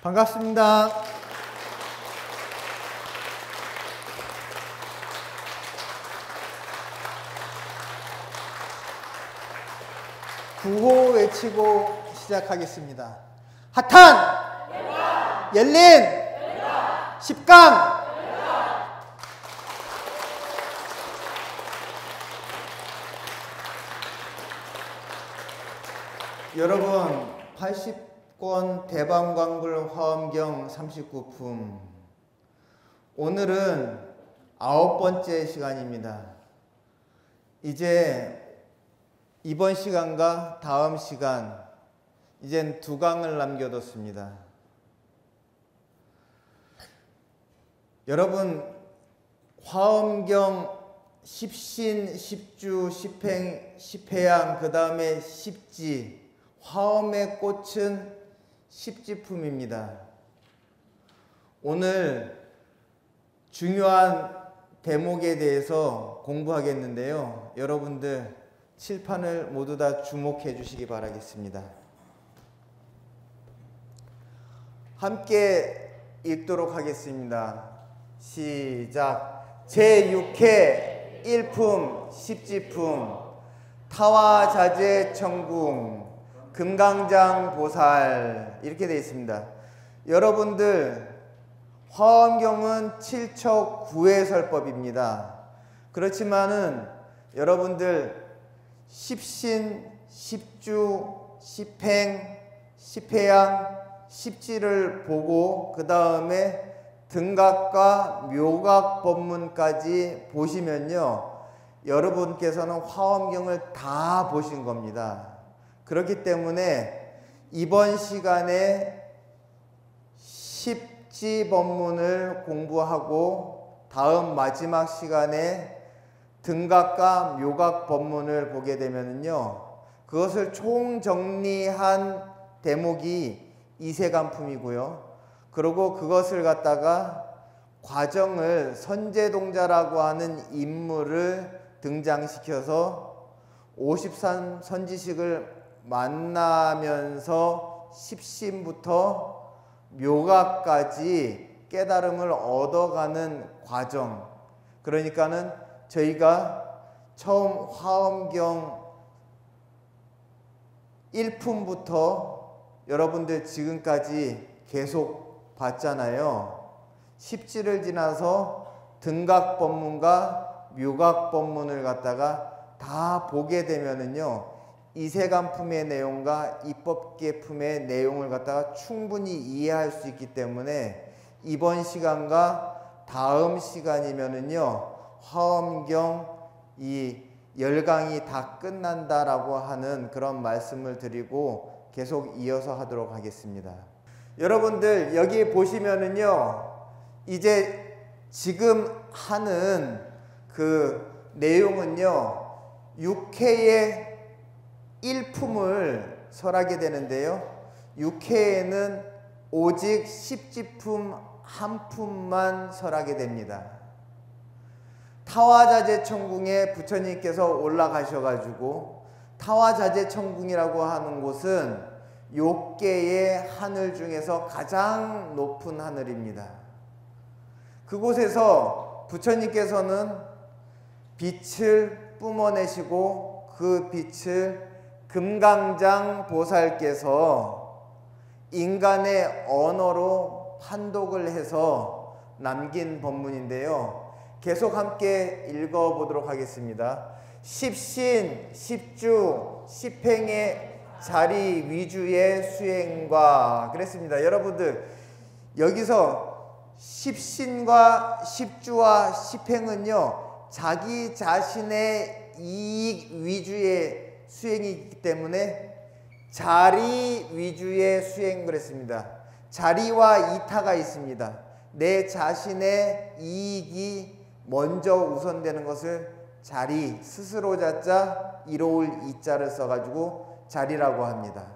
반갑습니다. 구호 외치고 시작하겠습니다. 핫한 열린 10강 여러분 80권 대방광불 화엄경 39품 오늘은 9번째 시간입니다. 이제 이번 시간과 다음 시간 이젠 2강을 남겨뒀습니다. 여러분 화엄경 10신, 10주, 10행, 10회양 그 다음에 10지 화엄의 꽃은 10지품입니다. 오늘 중요한 대목에 대해서 공부하겠는데요. 여러분들 칠판을 모두 다 주목해 주시기 바라겠습니다. 함께 읽도록 하겠습니다. 시작. 제6회 1품 10지품 타화자재 청궁 금강장 보살 이렇게 되어 있습니다. 여러분들 화엄경은 7척 9회 설법입니다. 그렇지만은 여러분들 10신, 10주, 10행, 10회양, 10지를 보고 그 다음에 등각과 묘각 법문까지 보시면요 여러분께서는 화엄경을 다 보신 겁니다. 그렇기 때문에 이번 시간에 10지 법문을 공부하고 다음 마지막 시간에 등각과 묘각 법문을 보게 되면요 그것을 총정리한 대목이 이세간품이고요. 그리고 그것을 갖다가 과정을 선제동자라고 하는 인물을 등장시켜서 53선지식을 만나면서 10신부터 묘각까지 깨달음을 얻어가는 과정. 그러니까는 저희가 처음 화엄경 1품부터 여러분들 지금까지 계속 봤잖아요. 10지를 지나서 등각 법문과 묘각 법문을 갖다가 다 보게 되면은요 이세간품의 내용과 입법계품의 내용을 갖다가 충분히 이해할 수 있기 때문에 이번 시간과 다음 시간이면은요 화엄경 이 10강이 다 끝난다라고 하는 그런 말씀을 드리고 계속 이어서 하도록 하겠습니다. 여러분들 여기 보시면은요 이제 지금 하는 그 내용은요 6회의 1품을 설하게 되는데요 6회에는 오직 10지품 한 품만 설하게 됩니다. 타화자재 청궁에 부처님께서 올라가셔가지고 타화자재 청궁이라고 하는 곳은 욕계의 하늘 중에서 가장 높은 하늘입니다. 그곳에서 부처님께서는 빛을 뿜어내시고 그 빛을 금강장 보살께서 인간의 언어로 판독을 해서 남긴 법문인데요. 계속 함께 읽어보도록 하겠습니다. 10신, 10주, 10행의 자리 위주의 수행과 그랬습니다. 여러분들 여기서 10신과 10주와 10행은요 자기 자신의 이익 위주의 수행이기 때문에 자리 위주의 수행 그랬습니다. 자리와 이타가 있습니다. 내 자신의 이익이 먼저 우선되는 것을 자리, 스스로 자자, 이로울 이자를 써가지고 자리라고 합니다.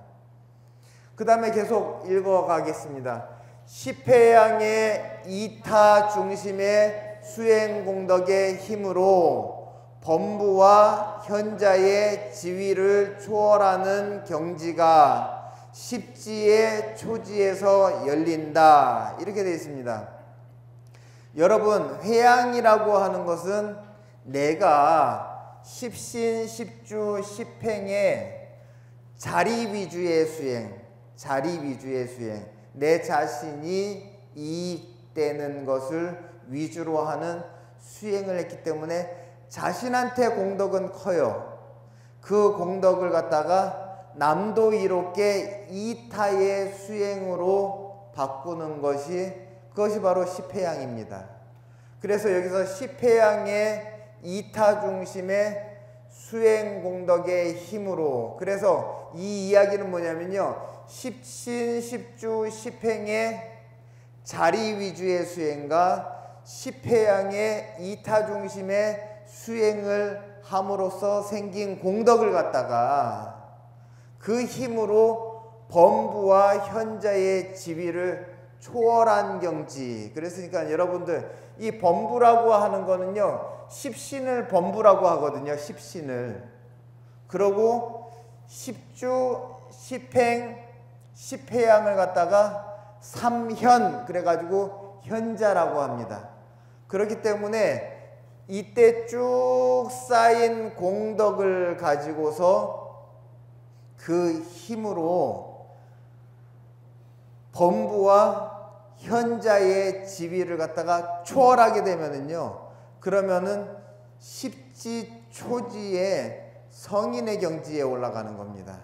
그 다음에 계속 읽어가겠습니다. 10회양의 이타 중심의 수행공덕의 힘으로 범부와 현자의 지위를 초월하는 경지가 십지의 초지에서 열린다. 이렇게 되어 있습니다. 여러분, 회양이라고 하는 것은 내가 십신, 십주, 십행의 자리 위주의 수행, 내 자신이 이익되는 것을 위주로 하는 수행을 했기 때문에 자신한테 공덕은 커요. 그 공덕을 갖다가 남도 이롭게 이타의 수행으로 바꾸는 것이, 그것이 바로 십회양입니다. 그래서 여기서 십회양의 이타 중심의 수행 공덕의 힘으로, 그래서 이 이야기는 뭐냐면요, 십신, 십주, 십행의 자리 위주의 수행과 십회양의 이타 중심의 수행을 함으로써 생긴 공덕을 갖다가 그 힘으로 범부와 현자의 지위를 초월한 경지. 그랬으니까 여러분들, 이 범부라고 하는 거는요, 십신을 범부라고 하거든요. 십신을. 그러고 십주, 십행, 십회양을 갖다가 삼현, 그래가지고 현자라고 합니다. 그렇기 때문에 이때 쭉 쌓인 공덕을 가지고서 그 힘으로 범부와 현자의 지위를 갖다가 초월하게 되면은요, 그러면은 십지 초지의 성인의 경지에 올라가는 겁니다.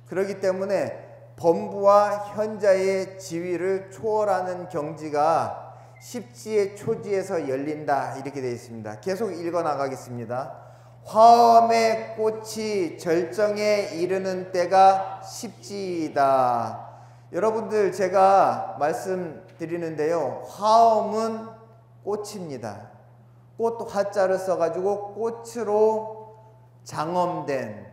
그렇기 때문에 범부와 현자의 지위를 초월하는 경지가 십지의 초지에서 열린다. 이렇게 되어 있습니다. 계속 읽어 나가겠습니다. 화엄의 꽃이 절정에 이르는 때가 십지이다. 여러분들, 제가 말씀드리는데요, 화엄은 꽃입니다. 꽃 화자를 써가지고 꽃으로 장엄된,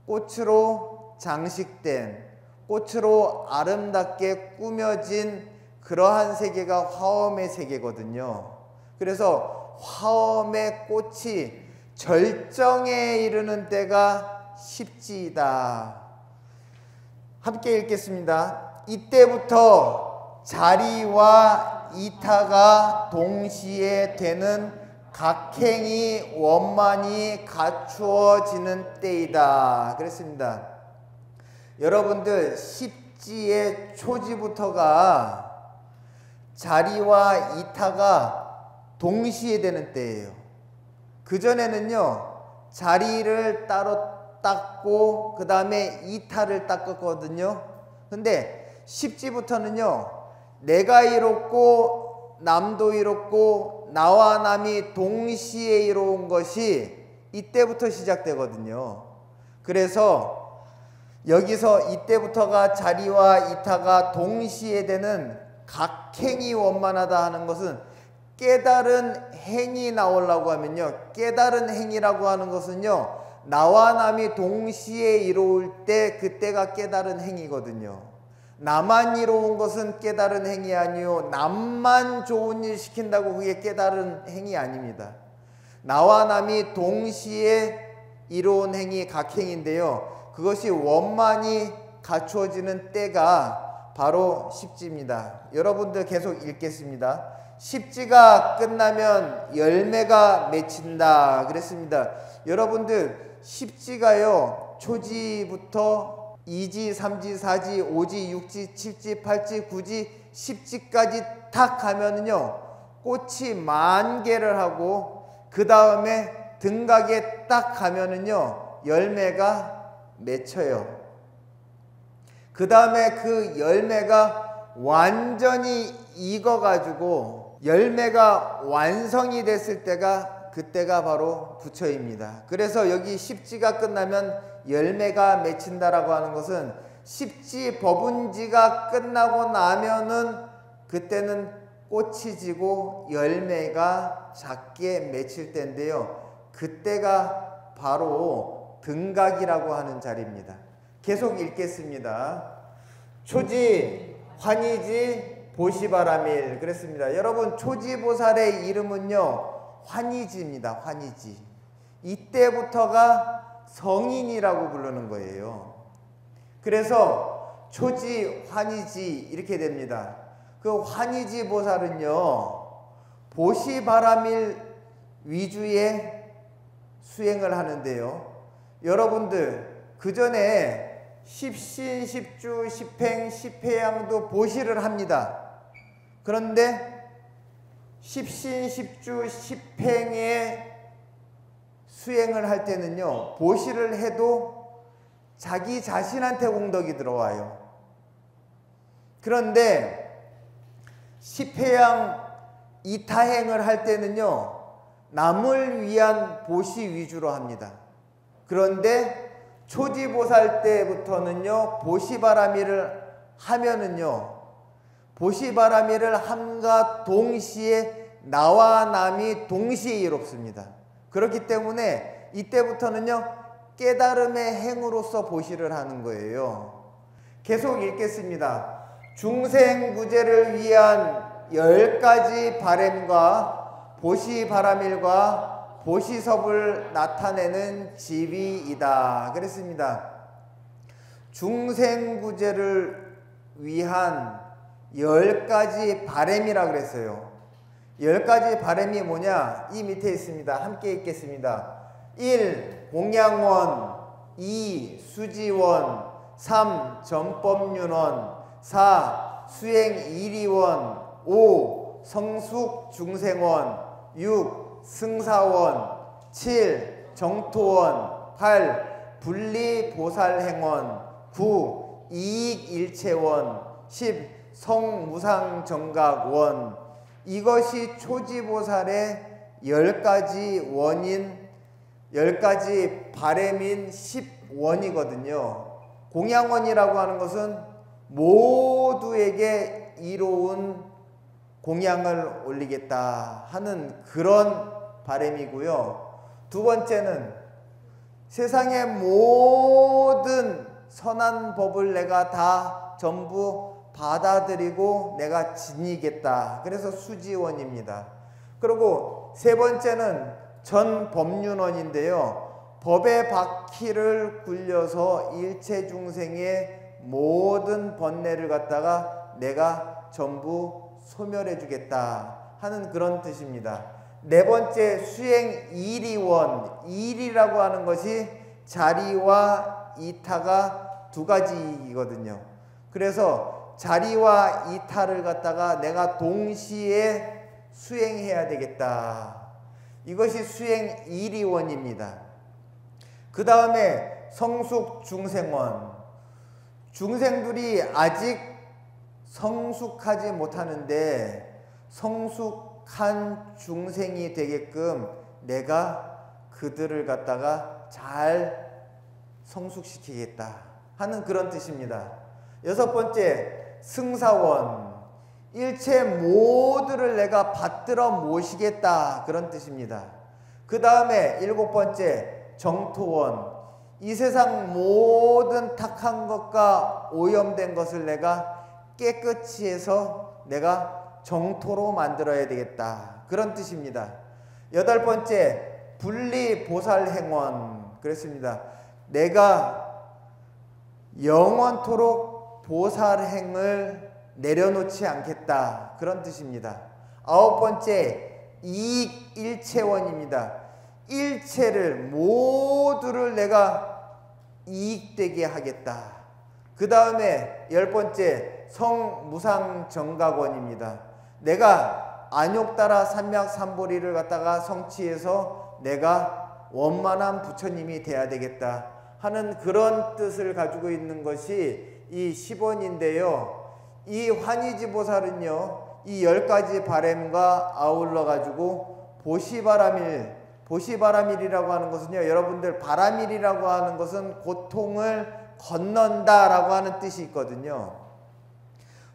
꽃으로 장식된, 꽃으로 아름답게 꾸며진 그러한 세계가 화엄의 세계거든요. 그래서 화엄의 꽃이 절정에 이르는 때가 십지이다. 함께 읽겠습니다. 이때부터 자리와 이타가 동시에 되는 각행이 원만히 갖추어지는 때이다. 그랬습니다. 여러분들, 십지의 초지부터가 자리와 이타가 동시에 되는 때예요. 그전에는요, 자리를 따로 닦고 그 다음에 이타를 닦았거든요. 근데 십지부터는요, 내가 이롭고 남도 이롭고 나와 남이 동시에 이로운 것이 이때부터 시작되거든요. 그래서 여기서 이때부터가 자리와 이타가 동시에 되는 각행이 원만하다 하는 것은 깨달은 행이 나오려고 하면요, 깨달은 행이라고 하는 것은요, 나와 남이 동시에 이로울 때 그때가 깨달은 행이거든요. 나만 이로운 것은 깨달은 행이 아니요, 남만 좋은 일 시킨다고 그게 깨달은 행이 아닙니다. 나와 남이 동시에 이로운 행이 각행인데요, 그것이 원만히 갖추어지는 때가 바로 십지입니다. 여러분들 계속 읽겠습니다. 십지가 끝나면 열매가 맺힌다. 그랬습니다. 여러분들, 십지가요, 초지부터 2지, 3지, 4지, 5지, 6지, 7지, 8지, 9지, 10지까지 탁 가면은요, 꽃이 만 개를 하고 그 다음에 등각에 딱 가면은요, 열매가 맺혀요. 그 다음에 그 열매가 완전히 익어가지고 열매가 완성이 됐을 때가, 그때가 바로 부처입니다. 그래서 여기 십지가 끝나면 열매가 맺힌다라고 하는 것은 십지 법운지가 끝나고 나면은 그때는 꽃이 지고 열매가 작게 맺힐 때인데요, 그때가 바로 등각이라고 하는 자리입니다. 계속 읽겠습니다. 초지, 환희지, 보시바라밀. 그랬습니다. 여러분, 초지보살의 이름은요, 환희지입니다. 환희지. 이때부터가 성인이라고 부르는 거예요. 그래서 초지, 환희지 이렇게 됩니다. 그 환희지 보살은요, 보시바라밀 위주의 수행을 하는데요. 여러분들 그 전에 십신, 십주, 십행, 십회양도 보시를 합니다. 그런데 십신, 십주, 십행의 수행을 할 때는요, 보시를 해도 자기 자신한테 공덕이 들어와요. 그런데 십회양 이타행을 할 때는요, 남을 위한 보시 위주로 합니다. 그런데 초지보살 때부터는요, 보시바라밀을 하면은요, 보시바라밀을 함과 동시에 나와 남이 동시에 이롭습니다. 그렇기 때문에 이때부터는요, 깨달음의 행으로서 보시를 하는 거예요. 계속 읽겠습니다. 중생구제를 위한 10가지 바램과 보시바라밀과 보시섭을 나타내는 지위이다. 그랬습니다. 중생구제를 위한 10가지 바램이라 그랬어요. 10가지 바램이 뭐냐? 이 밑에 있습니다. 함께 읽겠습니다. 1. 공양원, 2. 수지원, 3. 전법륜원, 4. 수행이리원, 5. 성숙중생원, 6. 승사원, 7. 정토원, 8. 분리보살행원, 9. 이익일체원, 10. 성무상정각원. 이것이 초지보살의 10가지 원인, 10가지 바램인 10원이거든요. 공양원이라고 하는 것은 모두에게 이로운 공양을 올리겠다 하는 그런 바램이고요. 두 번째는 세상의 모든 선한 법을 내가 다 전부 받아들이고 내가 지니겠다. 그래서 수지원입니다. 그리고 세 번째는 전법륜원인데요. 법의 바퀴를 굴려서 일체 중생의 모든 번뇌를 갖다가 내가 전부 소멸해 주겠다 하는 그런 뜻입니다. 네 번째 수행이리원. 이리라고 하는 것이 자리와 이타가 두 가지이거든요. 그래서 자리와 이타를 갖다가 내가 동시에 수행해야 되겠다. 이것이 수행이리원입니다. 그 다음에 성숙중생원. 중생들이 아직 성숙하지 못하는데 성숙한 중생이 되게끔 내가 그들을 갖다가 잘 성숙시키겠다 하는 그런 뜻입니다. 여섯 번째 승사원. 일체 모두를 내가 받들어 모시겠다 그런 뜻입니다. 그 다음에 일곱 번째 정토원. 이 세상 모든 탁한 것과 오염된 것을 내가 깨끗이 해서 내가 정토로 만들어야 되겠다 그런 뜻입니다. 여덟 번째 분리보살행원. 그랬습니다. 내가 영원토록 보살행을 내려놓지 않겠다 그런 뜻입니다. 아홉 번째 이익일체원입니다. 일체를 모두를 내가 이익되게 하겠다. 그 다음에 열 번째 성무상정각원입니다. 내가 안욕따라 삼맥삼보리를 갖다가 성취해서 내가 원만한 부처님이 돼야 되겠다 하는 그런 뜻을 가지고 있는 것이 이 10원인데요. 이 환희지보살은요, 이 10가지 바램과 아울러 가지고 보시바라밀이라고 하는 것은요, 여러분들 바라밀이라고 하는 것은 고통을 건넌다라고 하는 뜻이 있거든요.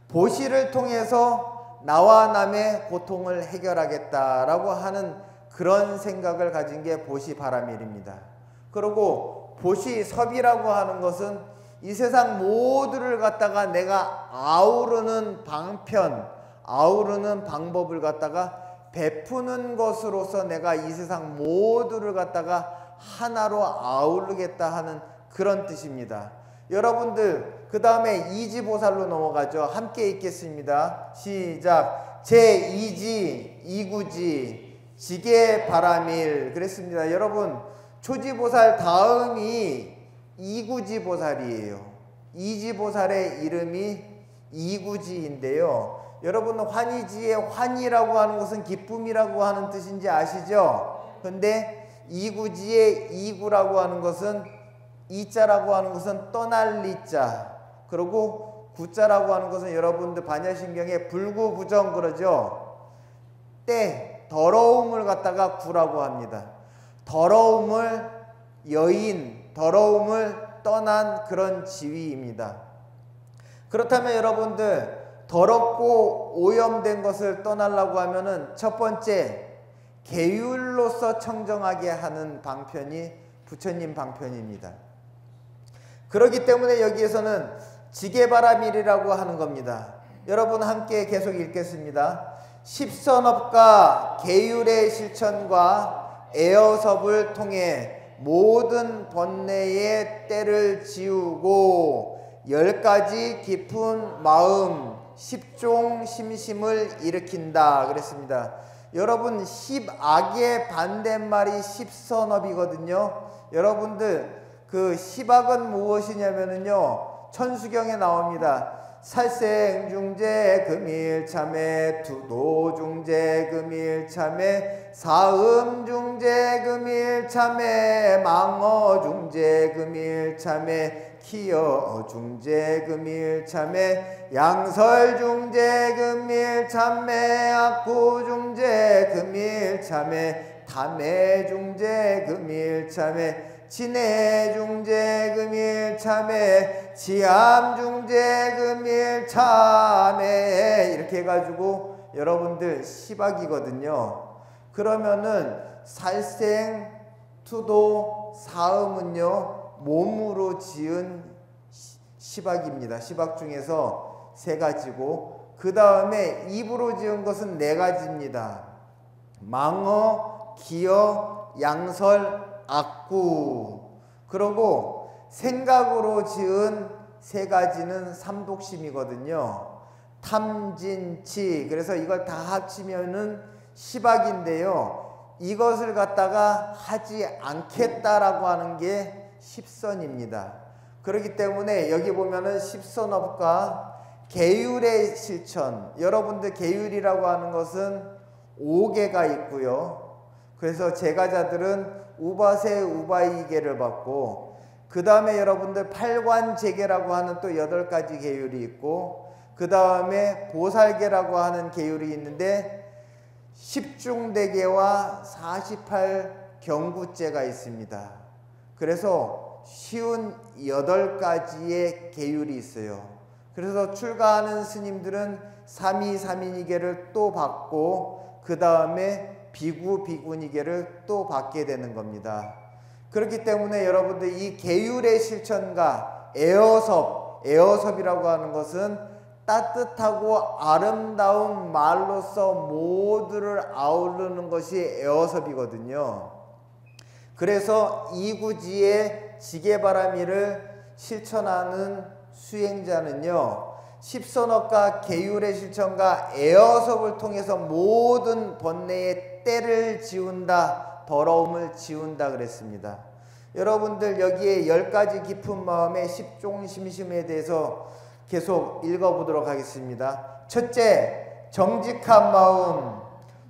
보시를 통해서 나와 남의 고통을 해결하겠다라고 하는 그런 생각을 가진 게 보시바라밀입니다. 그리고 보시섭이라고 하는 것은 이 세상 모두를 갖다가 내가 아우르는 방편, 아우르는 방법을 갖다가 베푸는 것으로서 내가 이 세상 모두를 갖다가 하나로 아우르겠다 하는 그런 뜻입니다. 여러분들 그 다음에 이지보살로 넘어가죠. 함께 읽겠습니다. 시작. 제2지 이구지 지게바라밀. 그랬습니다. 여러분, 초지보살 다음이 이구지보살이에요. 이지보살의 이름이 이구지인데요. 여러분, 환희지의 환희라고 하는 것은 기쁨이라고 하는 뜻인지 아시죠? 근데 이구지의 이구라고 하는 것은, 이자라고 하는 것은 떠날 이자, 그리고 구자라고 하는 것은 여러분들 반야신경에 불구부정 그러죠. 때, 더러움을 갖다가 구라고 합니다. 더러움을 여인, 더러움을 떠난 그런 지위입니다. 그렇다면 여러분들, 더럽고 오염된 것을 떠나려고 하면은 첫 번째, 계율로서 청정하게 하는 방편이 부처님 방편입니다. 그렇기 때문에 여기에서는 지게바라밀이라고 하는 겁니다. 여러분 함께 계속 읽겠습니다. 십선업과 계율의 실천과 에어섭을 통해 모든 번뇌의 때를 지우고 10가지 깊은 마음, 십종 심심을 일으킨다 그랬습니다. 여러분, 십악의 반대말이 십선업이거든요. 여러분들, 그 십악은 무엇이냐면요, 천수경에 나옵니다. 살생중재 금일참회, 두도중재 금일참회, 사음중재 금일참회, 망어중재 금일참회, 기여중재 금일참회, 양설중재 금일참회, 악구중재 금일참회, 탐해중재 금일참회, 진해중재 금일참회, 지암중재 금일참회, 이렇게 해가지고 여러분들 십악이거든요. 그러면은 살생, 투도, 사음은요 몸으로 지은 십악입니다. 십악 중에서 3가지고, 그 다음에 입으로 지은 것은 4가지입니다. 망어, 기여, 양설, 악구. 그러고 생각으로 지은 3가지는 삼독심이거든요. 탐진치. 그래서 이걸 다 합치면은 십악인데요. 이것을 갖다가 하지 않겠다라고 하는 게 십선입니다. 그렇기 때문에 여기 보면은 십선업과 계율의 실천. 여러분들, 계율이라고 하는 것은 5개가 있고요. 그래서 제가자들은 우바세 우바이계를 받고, 그 다음에 여러분들 팔관제계라고 하는 또 8가지 계율이 있고, 그 다음에 보살계라고 하는 계율이 있는데 10중대계와 48경구제가 있습니다. 그래서 쉬운 8가지의 계율이 있어요. 그래서 출가하는 스님들은 3위3인이계를 또 받고, 그 다음에 비구 비구니계를 또 받게 되는 겁니다. 그렇기 때문에 여러분들, 이 계율의 실천과 에어섭이라고 하는 것은 따뜻하고 아름다운 말로서 모두를 아우르는 것이 에어섭이거든요. 그래서 이구지의 지게바라밀을 실천하는 수행자는요, 십선업과 계율의 실천과 에어섭을 통해서 모든 번뇌의 때를 지운다, 더러움을 지운다 그랬습니다. 여러분들, 여기에 10가지 깊은 마음의 십종심심에 대해서 계속 읽어보도록 하겠습니다. 첫째, 정직한 마음.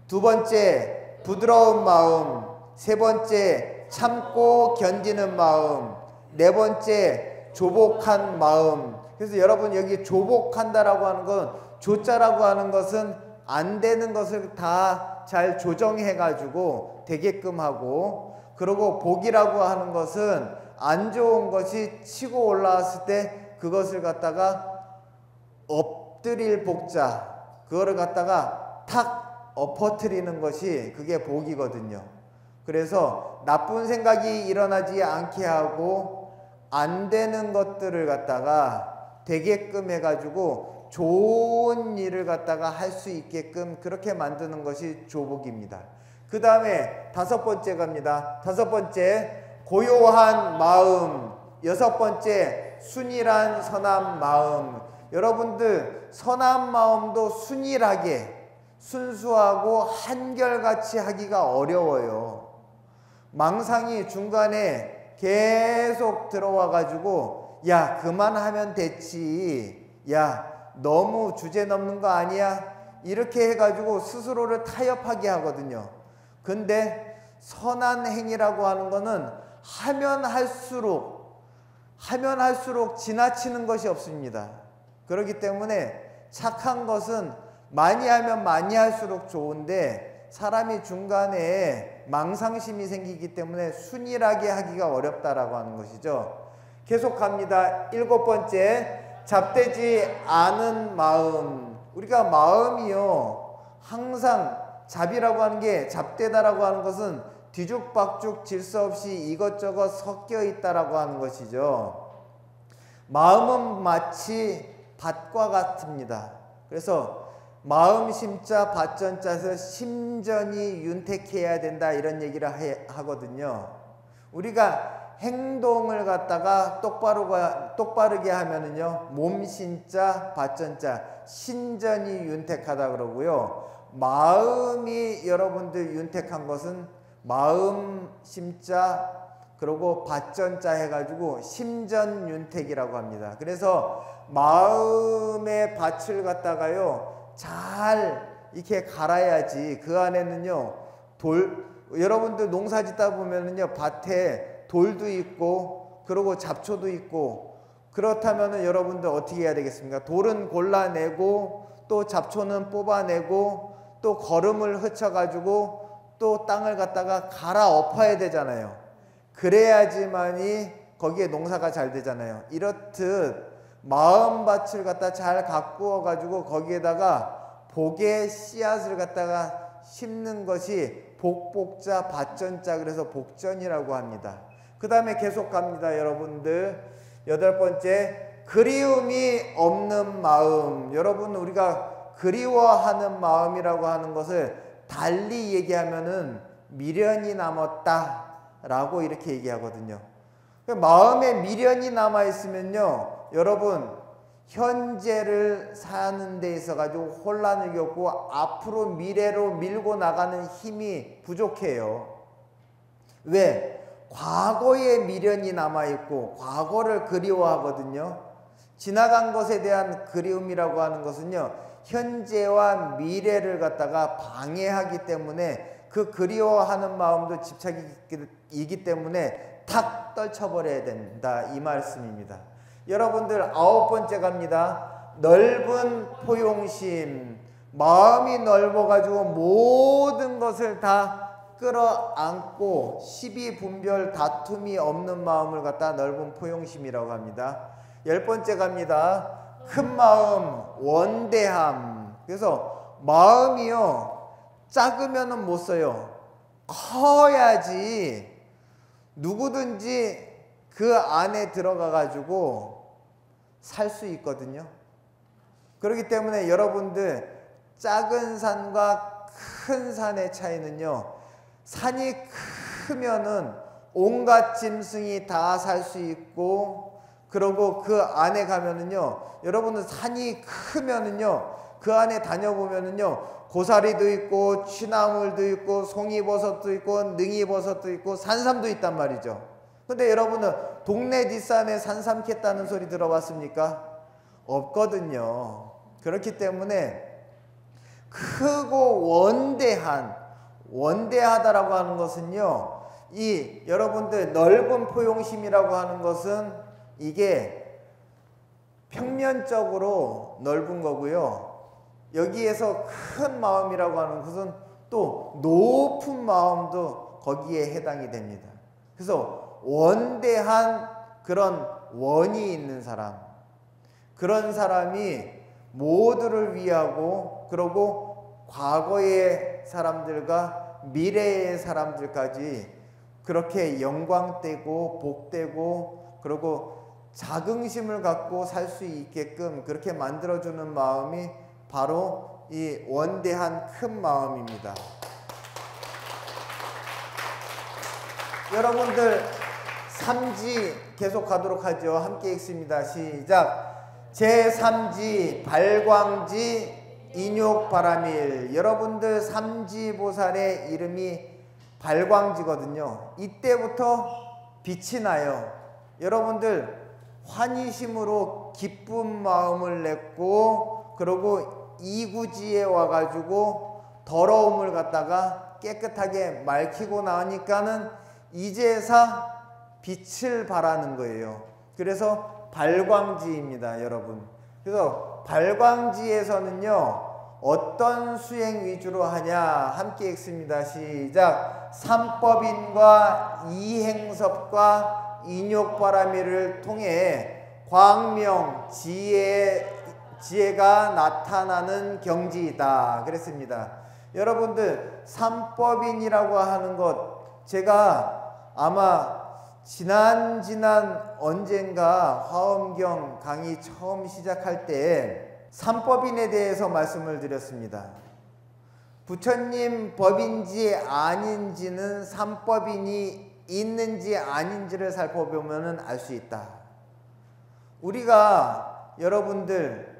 두 번째, 부드러운 마음. 세 번째, 참고 견디는 마음. 네 번째, 조복한 마음. 그래서 여러분, 여기 조복한다라고 하는 건, 조자라고 하는 것은 안 되는 것을 다 잘 조정해 가지고 되게끔 하고, 그리고 복이라고 하는 것은 안 좋은 것이 치고 올라왔을 때 그것을 갖다가 엎드릴 복자, 그거를 갖다가 탁 엎어뜨리는 것이 그게 복이거든요. 그래서 나쁜 생각이 일어나지 않게 하고 안 되는 것들을 갖다가 되게끔 해가지고 좋은 일을 갖다가 할 수 있게끔 그렇게 만드는 것이 조복입니다. 그 다음에 5번째 갑니다. 5번째, 고요한 마음. 6번째, 순일한 선한 마음. 여러분들 선한 마음도 순일하게 순수하고 한결같이 하기가 어려워요. 망상이 중간에 계속 들어와 가지고 야 그만하면 됐지, 야 너무 주제 넘는 거 아니야, 이렇게 해가지고 스스로를 타협하게 하거든요. 근데 선한 행위라고 하는 거는 하면 할수록 지나치는 것이 없습니다. 그렇기 때문에 착한 것은 많이 하면 많이 할수록 좋은데 사람이 중간에 망상심이 생기기 때문에 순일하게 하기가 어렵다라고 하는 것이죠. 계속 갑니다. 7번째, 잡되지 않은 마음. 우리가 마음이요, 항상 잡이라고 하는 게, 잡되다라고 하는 것은 뒤죽박죽 질서 없이 이것저것 섞여 있다라고 하는 것이죠. 마음은 마치 밭과 같습니다. 그래서 마음 심자 밭전자에서 심전이 윤택해야 된다, 이런 얘기를 하거든요. 우리가 행동을 갖다가 똑바르게 하면은요, 몸 신자 밭전자, 신전이 윤택하다 그러고요. 마음이 여러분들 윤택한 것은 마음 심자 그리고 밭전자 해가지고 심전윤택이라고 합니다. 그래서 마음의 밭을 갖다가요 잘 이렇게 갈아야지. 그 안에는요 여러분들 농사 짓다 보면은요 밭에 돌도 있고 그리고 잡초도 있고, 그렇다면은 여러분들 어떻게 해야 되겠습니까? 돌은 골라내고 또 잡초는 뽑아내고 또 거름을 흩쳐가지고 또 땅을 갖다가 갈아 엎어야 되잖아요. 그래야지만이 거기에 농사가 잘 되잖아요. 이렇듯 마음밭을 갖다 잘 가꾸어 가지고 거기에다가 복의 씨앗을 갖다가 심는 것이 복복자 밭전자, 그래서 복전이라고 합니다. 그 다음에 계속 갑니다. 여러분들 8번째, 그리움이 없는 마음. 여러분, 우리가 그리워하는 마음이라고 하는 것을 달리 얘기하면은 미련이 남았다 라고 이렇게 얘기하거든요. 마음에 미련이 남아 있으면요, 여러분 현재를 사는 데 있어 가지고 혼란을 겪고 앞으로 미래로 밀고 나가는 힘이 부족해요. 왜? 과거에 미련이 남아 있고 과거를 그리워하거든요. 지나간 것에 대한 그리움이라고 하는 것은요, 현재와 미래를 갖다가 방해하기 때문에 그 그리워하는 마음도 집착이기 때문에 탁 떨쳐버려야 된다, 이 말씀입니다. 여러분들 9번째 갑니다. 넓은 포용심. 마음이 넓어가지고 모든 것을 다 끌어안고 시비 분별 다툼이 없는 마음을 갖다 넓은 포용심이라고 합니다. 10번째 갑니다. 큰 마음, 원대함. 그래서 마음이요 작으면은 못 써요. 커야지 누구든지 그 안에 들어가 가지고 살 수 있거든요. 그렇기 때문에 여러분들 작은 산과 큰 산의 차이는요, 산이 크면은 온갖 짐승이 다 살 수 있고, 그리고 그 안에 가면은요, 여러분은 산이 크면은요, 그 안에 다녀보면은요, 고사리도 있고 취나물도 있고 송이버섯도 있고 능이버섯도 있고 산삼도 있단 말이죠. 근데 여러분은 동네 뒷산에 산삼 캤다는 소리 들어봤습니까? 없거든요. 그렇기 때문에 크고 원대하다라고 하는 것은요, 이 여러분들 넓은 포용심이라고 하는 것은 이게 평면적으로 넓은 거고요, 여기에서 큰 마음이라고 하는 것은 또 높은 마음도 거기에 해당이 됩니다. 그래서 원대한 그런 원이 있는 사람, 그런 사람이 모두를 위하고, 그리고 과거의 사람들과 미래의 사람들까지 그렇게 영광되고 복되고 그리고 자긍심을 갖고 살 수 있게끔 그렇게 만들어주는 마음이 바로 이 원대한 큰 마음입니다. 여러분들 3지 계속 가도록 하죠. 함께 읽습니다. 시작. 제3지 발광지 인욕바라밀. 여러분들 삼지보살의 이름이 발광지거든요. 이때부터 빛이 나요. 여러분들 환희심으로 기쁜 마음을 냈고, 그리고 이구지에 와가지고 더러움을 갖다가 깨끗하게 맑히고 나니까는 이제서 빛을 발하는 거예요. 그래서 발광지입니다, 여러분. 그래서 발광지에서는요, 어떤 수행 위주로 하냐? 함께 읽습니다. 시작. 삼법인과 이행섭과 인욕바라밀을 통해 광명, 지혜가 나타나는 경지이다. 그랬습니다. 여러분들 삼법인이라고 하는 것, 제가 아마 지난 언젠가 화엄경 강의 처음 시작할 때 삼법인에 대해서 말씀을 드렸습니다. 부처님 법인지 아닌지는 삼법인이 있는지 아닌지를 살펴보면 알 수 있다. 우리가 여러분들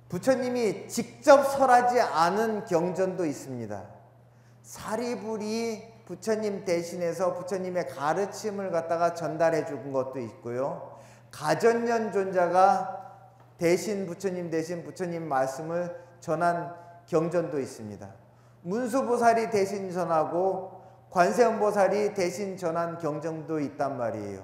부처님이 직접 설하지 않은 경전도 있습니다. 사리불이 부처님 대신해서 부처님의 가르침을 갖다가 전달해 준 것도 있고요. 가전연존자가 대신 부처님 말씀을 전한 경전도 있습니다. 문수보살이 대신 전하고 관세음보살이 대신 전한 경전도 있단 말이에요.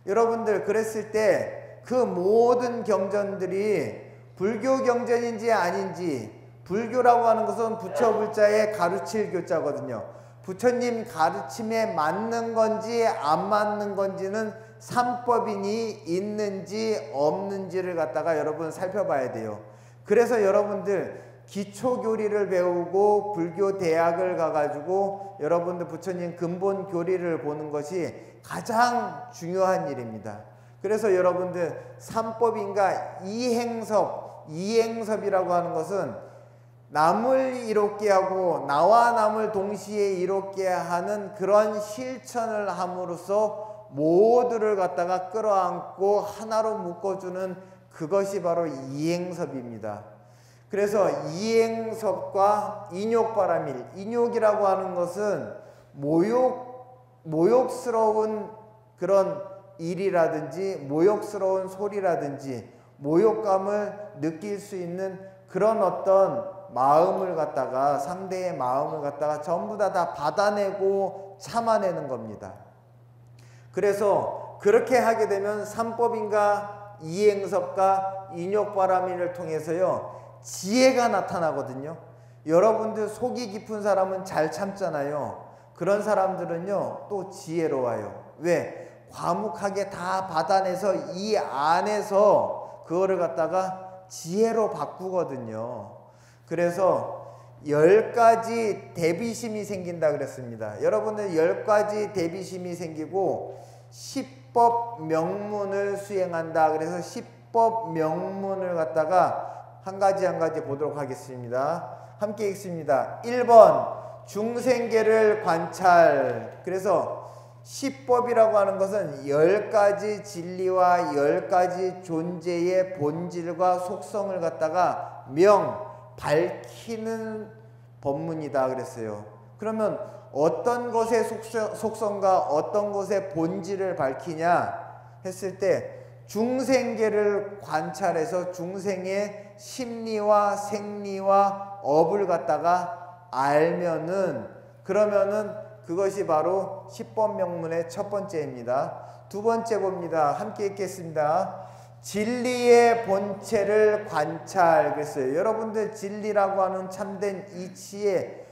여러분들 그랬을 때 그 모든 경전들이 불교 경전인지 아닌지, 불교라고 하는 것은 부처불자의 가르칠 교자거든요. 부처님 가르침에 맞는 건지 안 맞는 건지는 삼법인이 있는지 없는지를 갖다가 여러분 살펴봐야 돼요. 그래서 여러분들 기초교리를 배우고 불교 대학을 가가지고 여러분들 부처님 근본 교리를 보는 것이 가장 중요한 일입니다. 그래서 여러분들 삼법인과 이행섭이라고 하는 것은 남을 이롭게 하고 나와 남을 동시에 이롭게 하는 그런 실천을 함으로써 모두를 갖다가 끌어안고 하나로 묶어주는 그것이 바로 이행섭입니다. 그래서 이행섭과 인욕바라밀, 인욕이라고 하는 것은 모욕스러운 그런 일이라든지 모욕스러운 소리라든지 모욕감을 느낄 수 있는 그런 어떤 마음을 갖다가, 상대의 마음을 갖다가 전부 다 받아내고 참아내는 겁니다. 그래서 그렇게 하게 되면 삼법인과 이행섭과 인욕바라밀을 통해서요, 지혜가 나타나거든요. 여러분들 속이 깊은 사람은 잘 참잖아요. 그런 사람들은요 또 지혜로워요. 왜? 과묵하게 다 받아내서 이 안에서 그거를 갖다가 지혜로 바꾸거든요. 그래서 10가지 대비심이 생긴다 그랬습니다. 여러분들 10가지 대비심이 생기고 10법 명문을 수행한다. 그래서 10법 명문을 갖다가 한 가지 보도록 하겠습니다. 함께 읽습니다. 1번 중생계를 관찰. 그래서 10법이라고 하는 것은 10가지 진리와 10가지 존재의 본질과 속성을 갖다가 밝히는 법문이다 그랬어요. 그러면 어떤 것의 속성과 어떤 것의 본질을 밝히냐 했을 때 중생계를 관찰해서 중생의 심리와 생리와 업을 갖다가 알면은, 그러면은 그것이 바로 10법 명문의 첫 번째입니다. 두 번째 봅니다. 함께 읽겠습니다. 진리의 본체를 관찰. 그랬어요. 여러분들 진리라고 하는 참된 이치의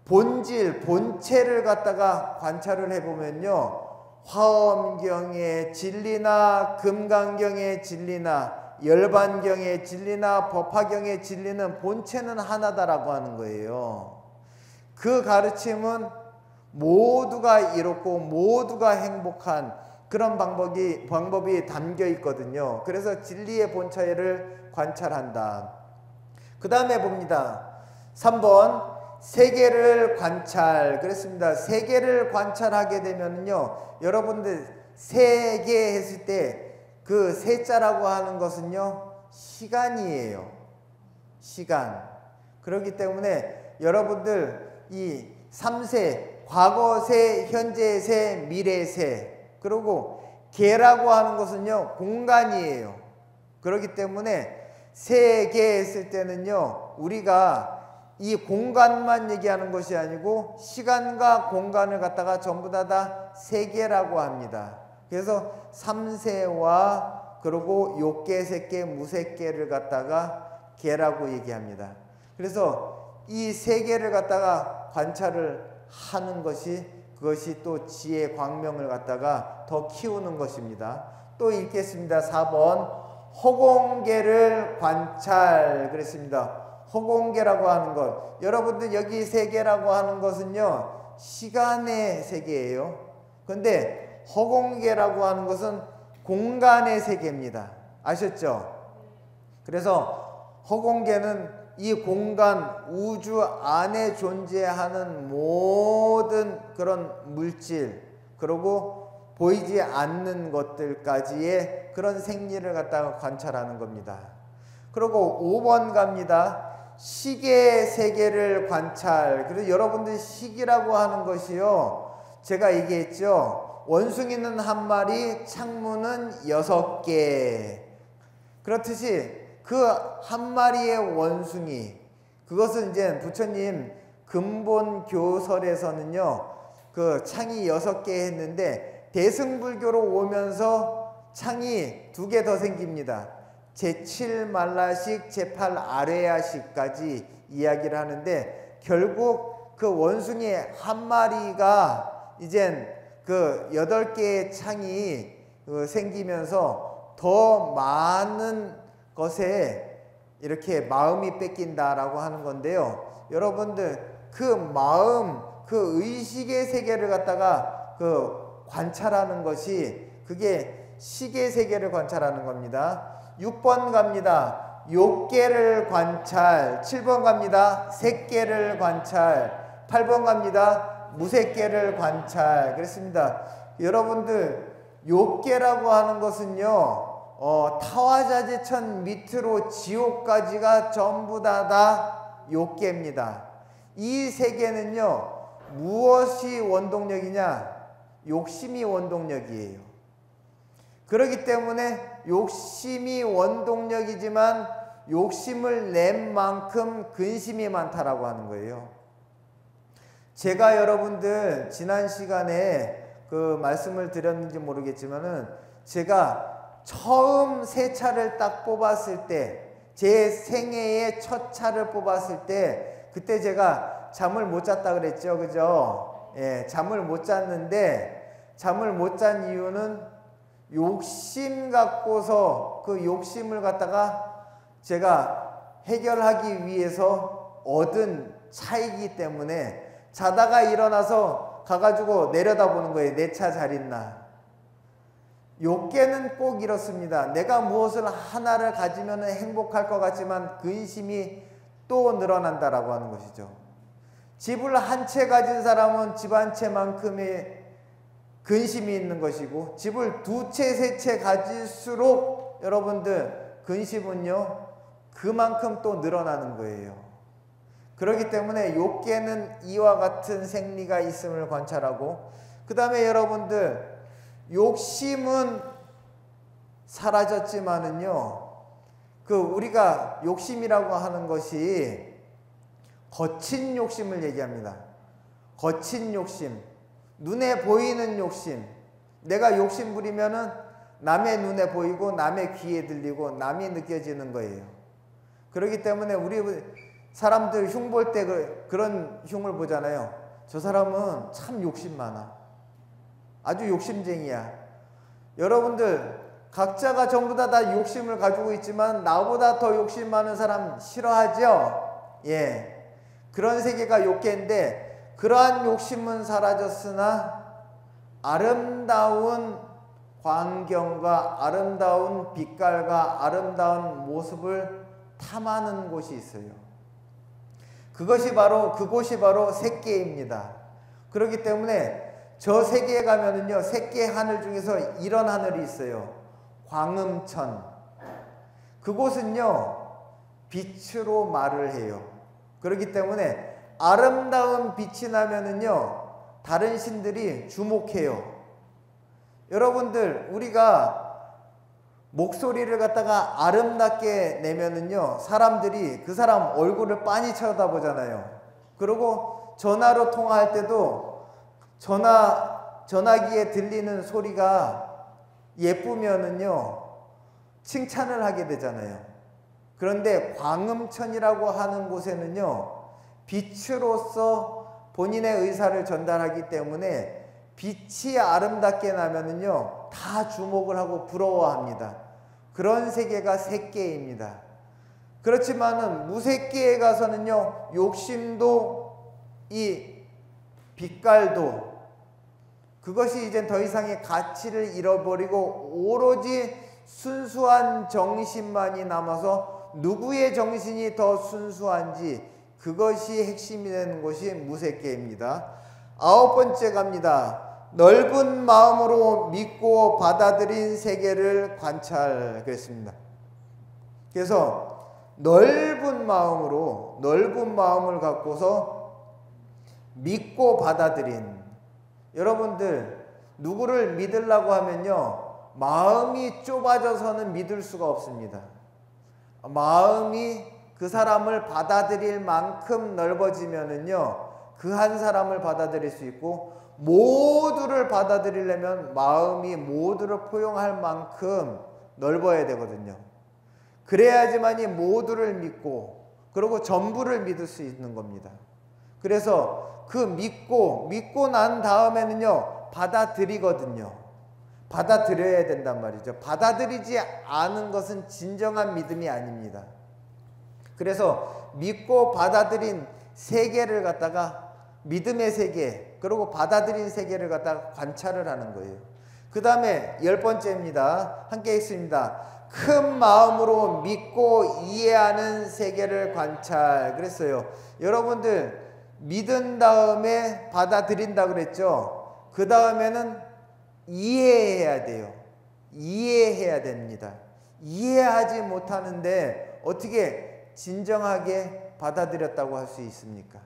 본질, 본체를 갖다가 관찰을 해보면요, 화엄경의 진리나 금강경의 진리나 열반경의 진리나 법화경의 진리는 본체는 하나다라고 하는 거예요. 그 가르침은 모두가 이롭고 모두가 행복한 그런 방법이 담겨 있거든요. 그래서 진리의 본체를 관찰한다. 그 다음에 봅니다. 3번 세계를 관찰. 그랬습니다. 세계를 관찰하게 되면요, 여러분들 세계 했을 때 그 세자라고 하는 것은요, 시간이에요. 시간. 그렇기 때문에 여러분들 이 3세, 과거세, 현재세, 미래세, 그리고 개라고 하는 것은요, 공간이에요. 그렇기 때문에 세계 했을 때는요, 우리가 이 공간만 얘기하는 것이 아니고 시간과 공간을 갖다가 전부 다 세계라고 합니다. 그래서 3세와 그리고 욕계, 색계, 무색계를 갖다가 계라고 얘기합니다. 그래서 이 세계를 갖다가 관찰을 하는 것이, 그것이 또 지혜 광명을 갖다가 더 키우는 것입니다. 또 읽겠습니다. 4번 허공계를 관찰 그랬습니다. 허공계라고 하는 것, 여러분들 여기 세계라고 하는 것은요, 시간의 세계예요. 근데 허공계라고 하는 것은 공간의 세계입니다. 아셨죠? 그래서 허공계는 이 공간, 우주 안에 존재하는 모든 그런 물질, 그리고 보이지 않는 것들까지의 그런 생리를 갖다가 관찰하는 겁니다. 그리고 5번 갑니다. 시계 세계를 관찰. 그래서 여러분들 시기라고 하는 것이요, 제가 얘기했죠. 원숭이는 한 마리, 창문은 6개. 그렇듯이 그 한 마리의 원숭이, 그것은 이제 부처님 근본 교설에서는요, 그 창이 6개 했는데 대승불교로 오면서 창이 2개 더 생깁니다. 제7말라식, 제8아레야식까지 이야기를 하는데, 결국 그 원숭이 한 마리가 이젠 그 8개의 창이 생기면서 더 많은 것에 이렇게 마음이 뺏긴다라고 하는 건데요. 여러분들 그 마음, 그 의식의 세계를 갖다가 그 관찰하는 것이, 그게 시계 세계를 관찰하는 겁니다. 6번 갑니다. 욕계를 관찰. 7번 갑니다. 색계를 관찰. 8번 갑니다. 무색계를 관찰. 그랬습니다. 여러분들 욕계라고 하는 것은요, 타화자재천 밑으로 지옥까지가 전부 다 욕계입니다. 이 세계는요, 무엇이 원동력이냐? 욕심이 원동력이에요. 그렇기 때문에 욕심이 원동력이지만 욕심을 낸 만큼 근심이 많다라고 하는 거예요. 제가 여러분들 지난 시간에 그 말씀을 드렸는지 모르겠지만은, 제가 처음 새 차를 딱 뽑았을 때, 제 생애의 첫 차를 뽑았을 때, 그때 제가 잠을 못 잤다 그랬죠. 그죠? 예, 잠을 못 잤는데, 잠을 못 잔 이유는 욕심 갖고서 그 욕심을 갖다가 제가 해결하기 위해서 얻은 차이기 때문에, 자다가 일어나서 가가지고 내려다보는 거예요. 내 차 잘 있나. 욕계는 꼭 이렇습니다. 내가 무엇을 하나를 가지면 행복할 것 같지만 근심이 또 늘어난다라고 하는 것이죠. 집을 한 채 가진 사람은 집 한 채만큼의 근심이 있는 것이고, 집을 2채, 3채 가질수록 여러분들 근심은요, 그만큼 또 늘어나는 거예요. 그렇기 때문에 욕계는 이와 같은 생리가 있음을 관찰하고, 그 다음에 여러분들 욕심은 사라졌지만은요, 그 우리가 욕심이라고 하는 것이 거친 욕심을 얘기합니다. 거친 욕심, 눈에 보이는 욕심. 내가 욕심 부리면은 남의 눈에 보이고 남의 귀에 들리고 남이 느껴지는 거예요. 그렇기 때문에 우리 사람들 흉 볼 때 그런 흉을 보잖아요. 저 사람은 참 욕심 많아. 아주 욕심쟁이야. 여러분들 각자가 전부 다 욕심을 가지고 있지만 나보다 더 욕심 많은 사람 싫어하죠? 예. 그런 세계가 욕계인데, 그러한 욕심은 사라졌으나 아름다운 광경과 아름다운 빛깔과 아름다운 모습을 탐하는 곳이 있어요. 그것이 바로, 그곳이 바로 색계입니다. 그렇기 때문에 저 세계에 가면은요, 세 개의 하늘 중에서 이런 하늘이 있어요. 광음천. 그곳은요, 빛으로 말을 해요. 그렇기 때문에 아름다운 빛이 나면은요, 다른 신들이 주목해요. 여러분들, 우리가 목소리를 갖다가 아름답게 내면은요, 사람들이 그 사람 얼굴을 빤히 쳐다보잖아요. 그리고 전화로 통화할 때도 전화기에 들리는 소리가 예쁘면은요, 칭찬을 하게 되잖아요. 그런데 광음천이라고 하는 곳에는요, 빛으로서 본인의 의사를 전달하기 때문에 빛이 아름답게 나면은요, 다 주목을 하고 부러워합니다. 그런 세계가 색계입니다. 그렇지만은 무색계에 가서는요, 욕심도 이 빛깔도 그것이 이제 더 이상의 가치를 잃어버리고 오로지 순수한 정신만이 남아서 누구의 정신이 더 순수한지 그것이 핵심이 되는 것이 무색계입니다. 9번째 갑니다. 넓은 마음으로 믿고 받아들인 세계를 관찰. 그랬습니다. 그래서 넓은 마음을 갖고서 믿고 받아들인, 여러분들 누구를 믿으려고 하면요, 마음이 좁아져서는 믿을 수가 없습니다. 마음이 그 사람을 받아들일 만큼 넓어지면은요, 그 한 사람을 받아들일 수 있고, 모두를 받아들이려면 마음이 모두를 포용할 만큼 넓어야 되거든요. 그래야지만이 모두를 믿고, 그리고 전부를 믿을 수 있는 겁니다. 그래서 그 믿고 난 다음에는요, 받아들이거든요. 받아들여야 된단 말이죠. 받아들이지 않은 것은 진정한 믿음이 아닙니다. 그래서 믿고 받아들인 세계를 갖다가 믿음의 세계, 그리고 받아들인 세계를 갖다가 관찰을 하는 거예요. 그 다음에 10번째입니다. 함께 읽습니다. 큰 마음으로 믿고 이해하는 세계를 관찰. 그랬어요. 여러분들 믿은 다음에 받아들인다 그랬죠. 그 다음에는 이해해야 돼요. 이해해야 됩니다. 이해하지 못하는데 어떻게 진정하게 받아들였다고 할 수 있습니까?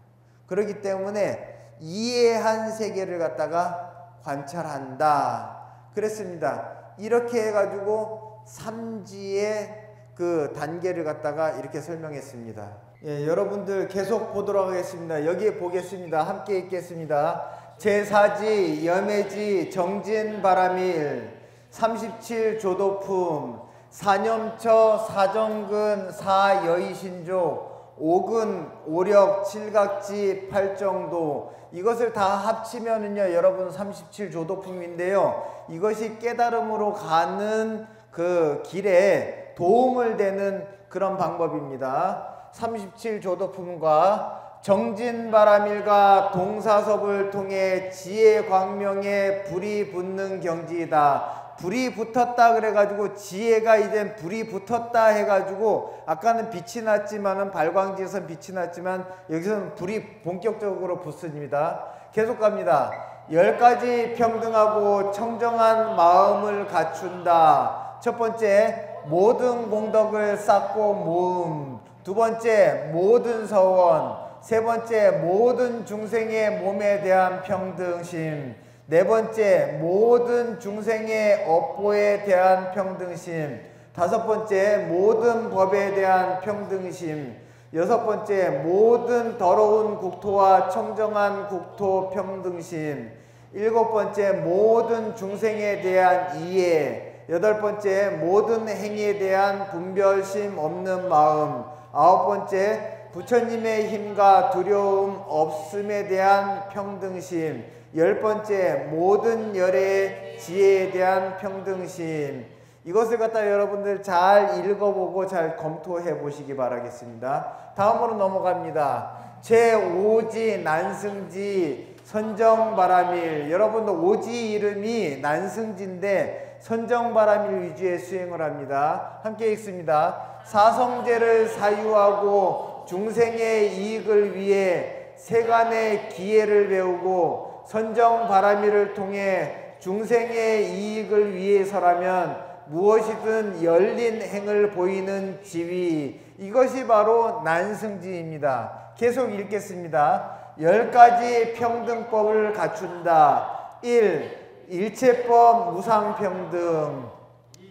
그렇기 때문에 이해한 세계를 갖다가 관찰한다 그랬습니다. 이렇게 해가지고 삼지의 그 단계를 갖다가 이렇게 설명했습니다. 예, 여러분들 계속 보도록 하겠습니다. 여기에 보겠습니다. 함께 읽겠습니다. 제4지 염해지 정진바라밀 37조도품 사념처 사정근 사여의신조 5근 5력 7각지 8정도 이것을 다 합치면은요, 여러분 37조도품인데요. 이것이 깨달음으로 가는 그 길에 도움을 되는 그런 방법입니다. 37조도품과 정진바라밀과 동사섭을 통해 지혜 광명에 불이 붙는 경지이다. 불이 붙었다 그래가지고 지혜가 이제 불이 붙었다 해가지고 아까는 빛이 났지만은 발광지에서는 빛이 났지만 여기서는 불이 본격적으로 붙습니다. 계속 갑니다. 10가지 평등하고 청정한 마음을 갖춘다. 첫 번째, 모든 공덕을 쌓고 모음. 두 번째, 모든 서원. 세 번째, 모든 중생의 몸에 대한 평등심. 네 번째, 모든 중생의 업보에 대한 평등심. 다섯 번째, 모든 법에 대한 평등심. 여섯 번째, 모든 더러운 국토와 청정한 국토 평등심. 일곱 번째, 모든 중생에 대한 이해. 여덟 번째, 모든 행위에 대한 분별심 없는 마음. 아홉 번째, 부처님의 힘과 두려움 없음에 대한 평등심. 10번째, 모든 열의 지혜에 대한 평등심. 이것을 갖다 여러분들 잘 읽어보고 잘 검토해 보시기 바라겠습니다. 다음으로 넘어갑니다. 제5지 난승지 선정바라밀. 여러분들 오지 이름이 난승지인데 선정바라밀 위주의 수행을 합니다. 함께 읽습니다. 사성제를 사유하고 중생의 이익을 위해 세간의 기회를 배우고 선정 바람이를 통해 중생의 이익을 위해서라면 무엇이든 열린 행을 보이는 지위, 이것이 바로 난승지입니다. 계속 읽겠습니다. 10가지 평등법을 갖춘다. 1. 일체법 무상평등.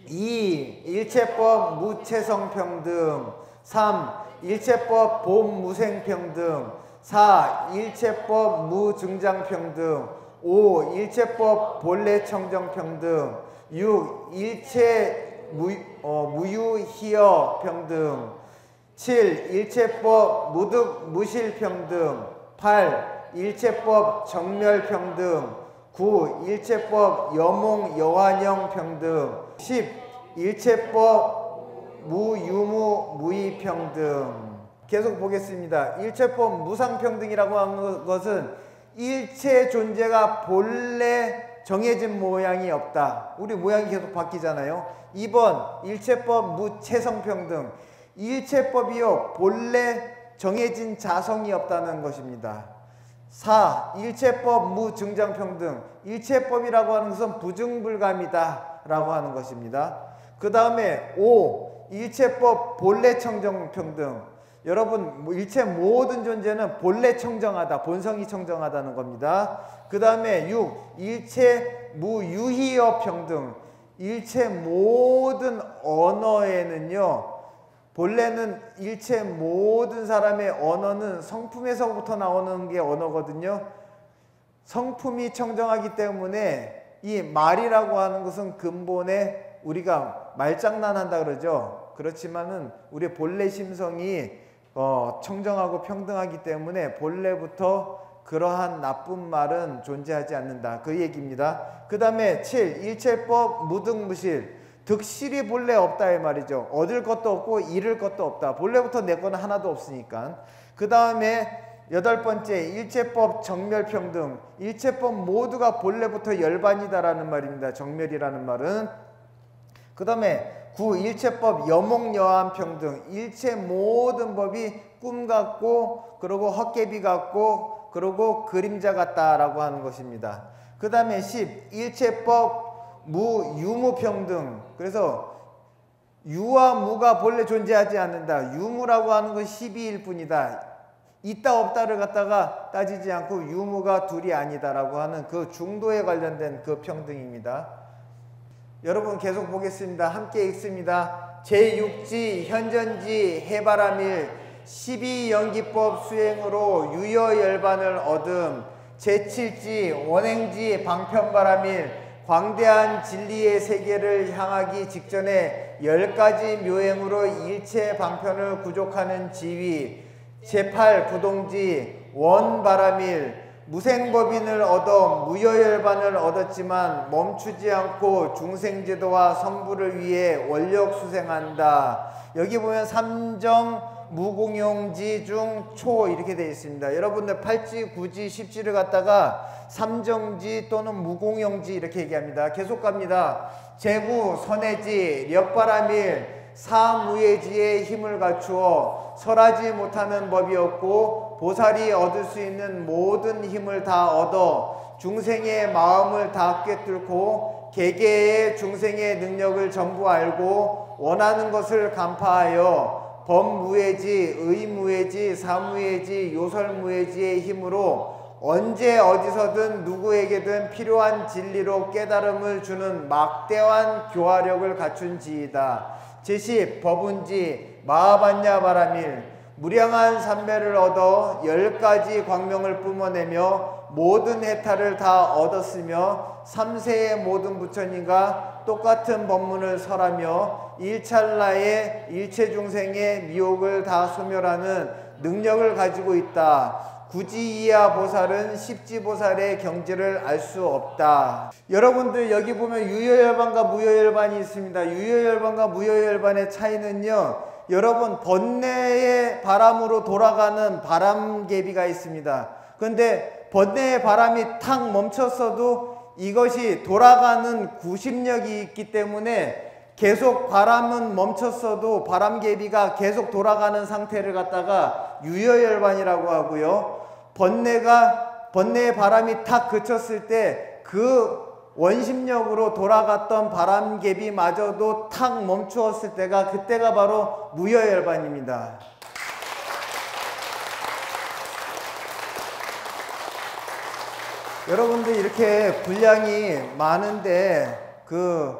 2. 일체법 무체성평등. 3. 일체법 봄무생평등. 4. 일체법 무증장평등. 5. 일체법 본래청정평등. 6. 일체 무유희어평등. 7. 일체법 무득무실평등. 8. 일체법 정멸평등. 9. 일체법 여몽여환영평등. 10. 일체법 무유무무의평등. 계속 보겠습니다. 일체법 무상평등이라고 하는 것은 일체 존재가 본래 정해진 모양이 없다. 우리 모양이 계속 바뀌잖아요. 2번 일체법 무체성평등. 일체법이요 본래 정해진 자성이 없다는 것입니다. 4. 일체법 무증장평등. 일체법이라고 하는 것은 부증불감이다 라고 하는 것입니다. 그 다음에 5. 일체법 본래청정평등. 여러분, 일체 모든 존재는 본래 청정하다, 본성이 청정하다는 겁니다. 그 다음에 6. 일체 무유희어 평등. 일체 모든 언어에는요, 본래는 일체 모든 사람의 언어는 성품에서부터 나오는 게 언어거든요. 성품이 청정하기 때문에 이 말이라고 하는 것은 근본에 우리가 말장난한다 그러죠. 그렇지만은 우리 본래 심성이 청정하고 평등하기 때문에 본래부터 그러한 나쁜 말은 존재하지 않는다. 그 얘기입니다. 그 다음에 7. 일체법 무득무실. 득실이 본래 없다 이 말이죠. 얻을 것도 없고 잃을 것도 없다. 본래부터 내 거는 하나도 없으니까. 그 다음에 8번째 일체법 정멸평등. 일체법 모두가 본래부터 열반이다라는 말입니다. 정멸이라는 말은. 그 다음에 9. 일체법 여몽여환평등. 일체 모든 법이 꿈 같고 그리고 헛개비 같고 그리고 그림자 같다라고 하는 것입니다. 그 다음에 10. 일체법 무유무평등. 그래서 유와 무가 본래 존재하지 않는다. 유무라고 하는 건 12일 뿐이다. 있다 없다를 갖다가 따지지 않고 유무가 둘이 아니다라고 하는 그 중도에 관련된 그 평등입니다. 여러분 계속 보겠습니다. 함께 읽습니다. 제6지 현전지 해바람일 12연기법 수행으로 유여열반을 얻음. 제7지 원행지 방편바람일 광대한 진리의 세계를 향하기 직전에 10가지 묘행으로 일체 방편을 구족하는 지위. 제8 부동지 원바람일 무생법인을 얻어 무여열반을 얻었지만 멈추지 않고 중생제도와 성부를 위해 원력수생한다. 여기 보면 삼정 무공용지 중 초 이렇게 되어 있습니다. 여러분들 8지, 9지, 10지를 갖다가 삼정지 또는 무공용지 이렇게 얘기합니다. 계속 갑니다. 제구 선해지 력바람일 사무예지의 힘을 갖추어 설하지 못하는 법이 없고 보살이 얻을 수 있는 모든 힘을 다 얻어 중생의 마음을 다 꿰뚫고 개개의 중생의 능력을 전부 알고 원하는 것을 간파하여 법무예지, 의무예지, 사무예지, 요설무예지의 힘으로 언제 어디서든 누구에게든 필요한 진리로 깨달음을 주는 막대한 교화력을 갖춘 지이다. 제10 법운지 마하반야 바람일 무량한 삼매를 얻어 10가지 광명을 뿜어내며 모든 해탈을 다 얻었으며 3세의 모든 부처님과 똑같은 법문을 설하며 일찰나의 일체 중생의 미혹을 다 소멸하는 능력을 가지고 있다. 구지이야 보살은 십지보살의 경지를 알 수 없다. 여러분들 여기 보면 유여열반과 무여열반이 있습니다. 유여열반과 무여열반의 차이는요, 여러분 번뇌의 바람으로 돌아가는 바람개비가 있습니다. 그런데 번뇌의 바람이 탁 멈췄어도 이것이 돌아가는 구심력이 있기 때문에 계속 바람은 멈췄어도 바람개비가 계속 돌아가는 상태를 갖다가 유여열반이라고 하고요, 번뇌가 번뇌의 바람이 탁 그쳤을 때 그 원심력으로 돌아갔던 바람개비 마저도 탁 멈추었을 때가, 그때가 바로 무여열반입니다. 여러분들 이렇게 분량이 많은데 그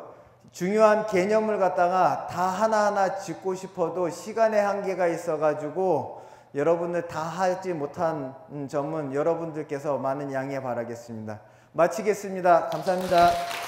중요한 개념을 갖다가 다 하나하나 짚고 싶어도 시간의 한계가 있어가지고 여러분들 다 하지 못한 점은 여러분들께서 많은 양해 바라겠습니다. 마치겠습니다. 감사합니다.